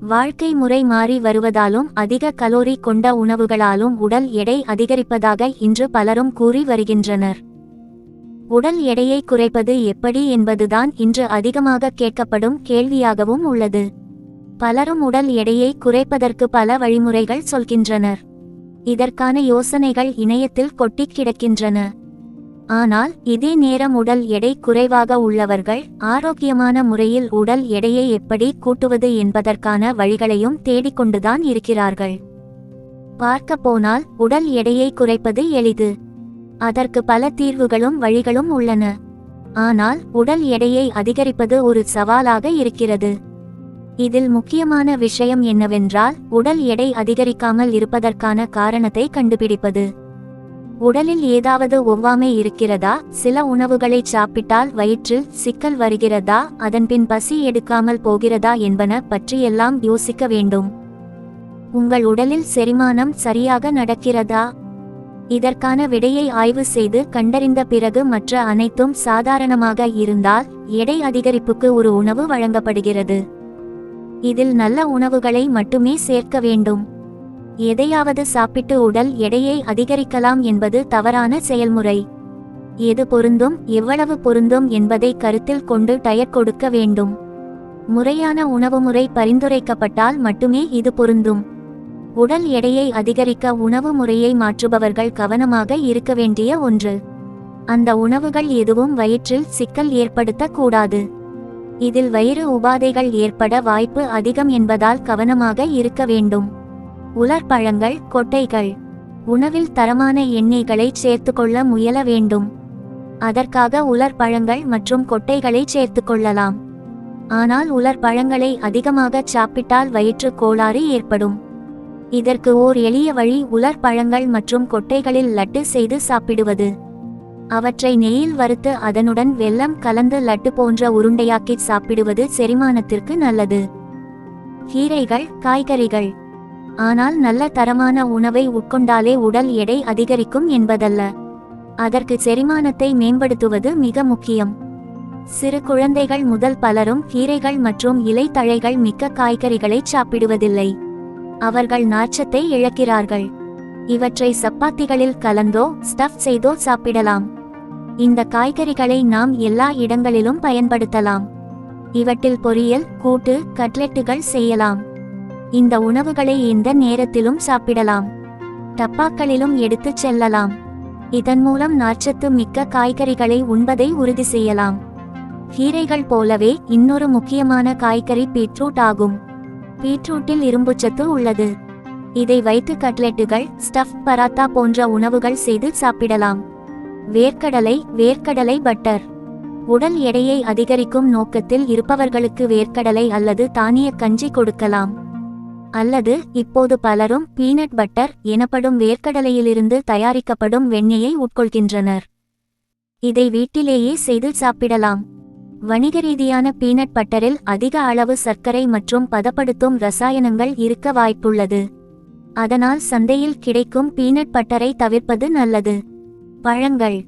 வாழ்க்கை முறை மாறி வருவதாலும் அதிக கலோரி கொண்ட உணவுகளாலும் உடல் எடை அதிகரிப்பதாக இன்று பலரும் கூறி வருகின்றனர். உடல் எடையை குறைப்பது எப்படி என்பதுதான் இன்று அதிகமாக கேட்கப்படும் கேள்வியாகவும் உள்ளது. பலரும் உடல் எடையை குறைப்பதற்கு பல வழிமுறைகள் சொல்கின்றனர். இதற்கான யோசனைகள் இணையத்தில் கொட்டிக் கிடக்கின்றன. ஆனால் இதே நேரம் உடல் எடை குறைவாக உள்ளவர்கள் ஆரோக்கியமான முறையில் உடல் எடையை எப்படி கூட்டுவது என்பதற்கான வழிகளையும் தேடிக்கொண்டுதான் இருக்கிறார்கள். பார்க்க போனால் உடல் எடையை குறைப்பது எளிது. அதற்கு பல தீர்வுகளும் வழிகளும் உள்ளன. ஆனால் உடல் எடையை அதிகரிப்பது ஒரு சவாலாக இருக்கிறது. இதில் முக்கியமான விஷயம் என்னவென்றால் உடல் எடை அதிகரிக்காமல் இருப்பதற்கான காரணத்தை கண்டுபிடிப்பது. உடலில் ஏதாவது ஒவ்வாமை இருக்கிறதா, சில உணவுகளை சாப்பிட்டால் வயிற்றில் சிக்கல் வருகிறதா, அதன்பின் பசி எடுக்காமல் போகிறதா என்பன பற்றியெல்லாம் யோசிக்க வேண்டும். உங்கள் உடலில் செரிமானம் சரியாக நடக்கிறதா? இதற்கான விடையை ஆய்வு செய்து கண்டறிந்த பிறகு மற்ற அனைத்தும் சாதாரணமாக இருந்தால் எடை அதிகரிப்புக்கு ஒரு உணவு வழங்கப்படுகிறது. இதில் நல்ல உணவுகளை மட்டுமே சேர்க்க வேண்டும். எதையாவது சாப்பிட்டு உடல் எடையை அதிகரிக்கலாம் என்பது தவறான செயல்முறை. எது பொருந்தும், எவ்வளவு பொருந்தும் என்பதை கருத்தில் கொண்டு டயட் கொடுக்க வேண்டும். முறையான உணவுமுறை பரிந்துரைக்கப்பட்டால் மட்டுமே இது பொருந்தும். உடல் எடையை அதிகரிக்க உணவு முறையை மாற்றுபவர்கள் கவனமாக இருக்க வேண்டிய ஒன்று. அந்த உணவுகள் எதுவும் வயிற்றில் சிக்கல் ஏற்படுத்தக்கூடாது. இதில் வயிறு உபாதைகள் ஏற்பட வாய்ப்பு அதிகம் என்பதால் கவனமாக இருக்க வேண்டும். உலர் பழங்கள், கொட்டைகள். உணவில் தரமான எண்ணெய்களை சேர்த்துக்கொள்ள முயல வேண்டும். அதற்காக உலர் பழங்கள் மற்றும் கொட்டைகளை சேர்த்துக்கொள்ளலாம். ஆனால் உலர் பழங்களை அதிகமாக சாப்பிட்டால் வயிற்று கோளாறு ஏற்படும். இதற்கு ஓர் எளிய வழி உலர் பழங்கள் மற்றும் கொட்டைகளில் லட்டு செய்து சாப்பிடுவது. அவற்றை நெய்யில் வறுத்து அதனுடன் வெல்லம் கலந்து லட்டு போன்ற உருண்டையாக்கி சாப்பிடுவது செரிமானத்திற்கு நல்லது. கீரைகள், காய்கறிகள். ஆனால் நல்ல தரமான உணவை உட்கொண்டாலே உடல் எடை அதிகரிக்கும் என்பதல்ல. அதற்கு செரிமானத்தை மேம்படுத்துவது மிக முக்கியம். சிறு குழந்தைகள் முதல் பலரும் கீரைகள் மற்றும் இலை தழைகள் மிக்க காய்கறிகளை சாப்பிடுவதில்லை. அவர்கள் நார்ச்சத்தை இழக்கிறார்கள். இவற்றை சப்பாத்திகளில் கலந்தோ ஸ்டஃப் செய்தோ சாப்பிடலாம். இந்த காய்கறிகளை நாம் எல்லா இடங்களிலும் பயன்படுத்தலாம். இவற்றில் பொரியல், கூட்டு, கட்லெட்டுகள் செய்யலாம். இந்த உணவுகளை எந்த நேரத்திலும் சாப்பிடலாம். டப்பாக்களிலும் எடுத்துச் செல்லலாம். இதன் மூலம் நார்ச்சத்து மிக்க காய்கறிகளை உண்பதை உறுதி செய்யலாம். கீரைகள் போலவே இன்னொரு முக்கியமான காய்கறி பீட்ரூட் ஆகும். பீட்ரூட்டில் இரும்புச்சத்து உள்ளது. இதை வைத்து கட்லெட்டுகள், ஸ்டஃப் பராத்தா போன்ற உணவுகள் செய்து சாப்பிடலாம். வேர்க்கடலை பட்டர். உடல் எடையை அதிகரிக்கும் நோக்கத்தில் இருப்பவர்களுக்கு வேர்க்கடலை அல்லது தானிய கஞ்சி கொடுக்கலாம். அல்லது இப்போது பலரும் பீனட் பட்டர் எனப்படும் வேர்க்கடலையிலிருந்து தயாரிக்கப்படும் வெண்ணெயை உட்கொள்கின்றனர். இதை வீட்டிலேயே செய்து சாப்பிடலாம். வணிக ரீதியான பீனட் பட்டரில் அதிக அளவு சர்க்கரை மற்றும் பதப்படுத்தும் ரசாயனங்கள் இருக்க வாய்ப்புள்ளது. அதனால் சந்தையில் கிடைக்கும் பீனட் பட்டரை தவிர்ப்பது நல்லது. பழங்கள்,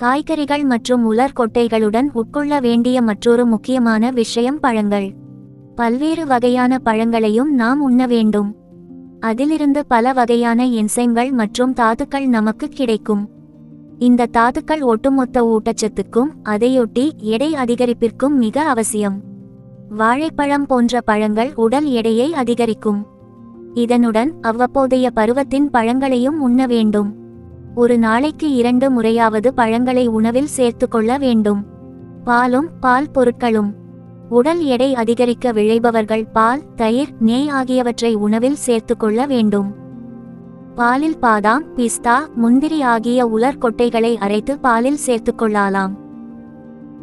காய்கறிகள் மற்றும் உலர் கொட்டைகளுடன் உட்கொள்ள வேண்டிய மற்றொரு முக்கியமான விஷயம் பழங்கள். பல்வேறு வகையான பழங்களையும் நாம் உண்ண வேண்டும். அதிலிருந்து பல வகையான என்சைம்கள் மற்றும் தாதுக்கள் நமக்கு கிடைக்கும். இந்த தாதுக்கள் ஒட்டுமொத்த ஊட்டச்சத்துக்கும் அதையொட்டி எடை அதிகரிப்பிற்கும் மிக அவசியம். வாழைப்பழம் போன்ற பழங்கள் உடல் எடையை அதிகரிக்கும். இதனுடன் அவ்வப்போதைய பருவத்தின் பழங்களையும் உண்ண வேண்டும். ஒரு நாளைக்கு 2 முறையாவது பழங்களை உணவில் சேர்த்துக்கொள்ள வேண்டும். பாலும் பால் பொருட்களும். உடல் எடை அதிகரிக்க விழைபவர்கள் பால், தயிர், நெய் ஆகியவற்றை உணவில் சேர்த்துக்கொள்ள வேண்டும். பாலில் பாதாம், பிஸ்தா, முந்திரி ஆகிய உலர் கொட்டைகளை அரைத்து பாலில் சேர்த்துக்கொள்ளலாம்.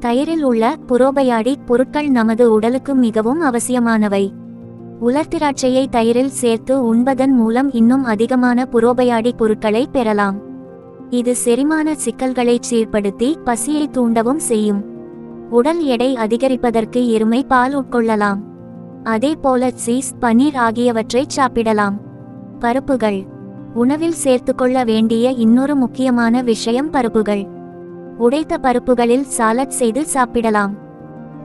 தயிரில் உள்ள புரோபயாடிக் பொருட்கள் நமது உடலுக்கு மிகவும் அவசியமானவை. உலர் திராட்சையை தயிரில் சேர்த்து உண்பதன் மூலம் இன்னும் அதிகமான புரோபயாடிக் பொருட்களை பெறலாம். இது செரிமான சிக்கல்களை சீர்படுத்தி பசியை தூண்டவும் செய்யும். உடல் எடை அதிகரிப்பதற்கு எருமை பால் உட்கொள்ளலாம். அதேபோல சீஸ், பன்னீர் ஆகியவற்றை சாப்பிடலாம். பருப்புகள். உணவில் சேர்த்துக்கொள்ள வேண்டிய இன்னொரு முக்கியமான விஷயம் பருப்புகள். உடைத்த பருப்புகளில் சாலட் செய்து சாப்பிடலாம்.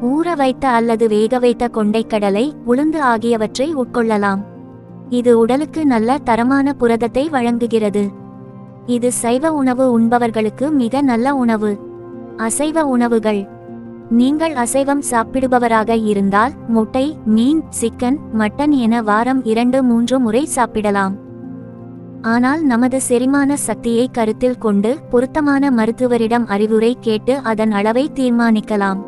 ஊற வைத்த அல்லது வேக வைத்த கொண்டைக்கடலை, உளுந்து ஆகியவற்றை உட்கொள்ளலாம். இது உடலுக்கு நல்ல தரமான புரதத்தை வழங்குகிறது. இது சைவ உணவு உண்பவர்களுக்கு மிக நல்ல உணவு. அசைவ உணவுகள். நீங்கள் அசைவம் சாப்பிடுபவராக இருந்தால் முட்டை, மீன், சிக்கன், மட்டன் என வாரம் 2-3 முறை சாப்பிடலாம். ஆனால் நமது செரிமான சக்தியை கருத்தில் கொண்டு பொருத்தமான மருத்துவரிடம் அறிவுரை கேட்டு அதன் அளவை தீர்மானிக்கலாம்.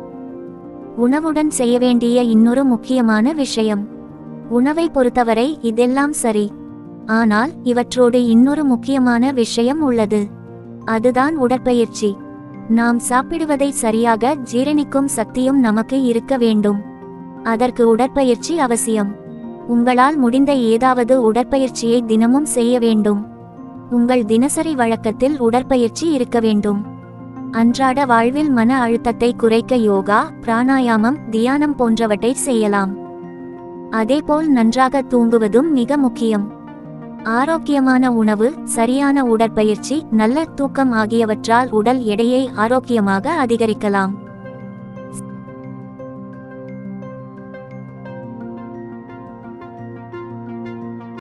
உணவுடன் செய்ய வேண்டிய இன்னொரு முக்கியமான விஷயம். உணவை பொறுத்தவரை இதெல்லாம் சரி. ஆனால் இவற்றோடு இன்னொரு முக்கியமான விஷயம் உள்ளது. அதுதான் உடற்பயிற்சி. நாம் சாப்பிடுவதை சரியாக ஜீரணிக்கும் சக்தியும் நமக்கு இருக்க வேண்டும். அதற்கு உடற்பயிற்சி அவசியம். உங்களால் முடிந்த ஏதாவது உடற்பயிற்சியை தினமும் செய்ய வேண்டும். உங்கள் தினசரி வழக்கத்தில் உடற்பயிற்சி இருக்க வேண்டும். அன்றாட வாழ்வில் மன அழுத்தத்தை குறைக்க யோகா, பிராணாயாமம், தியானம் போன்றவற்றை செய்யலாம். அதேபோல் நன்றாக தூங்குவதும் மிக முக்கியம். ஆரோக்கியமான உணவு, சரியான உடற்பயிற்சி, நல்ல தூக்கம் ஆகியவற்றால் உடல் எடையை ஆரோக்கியமாக அதிகரிக்கலாம்.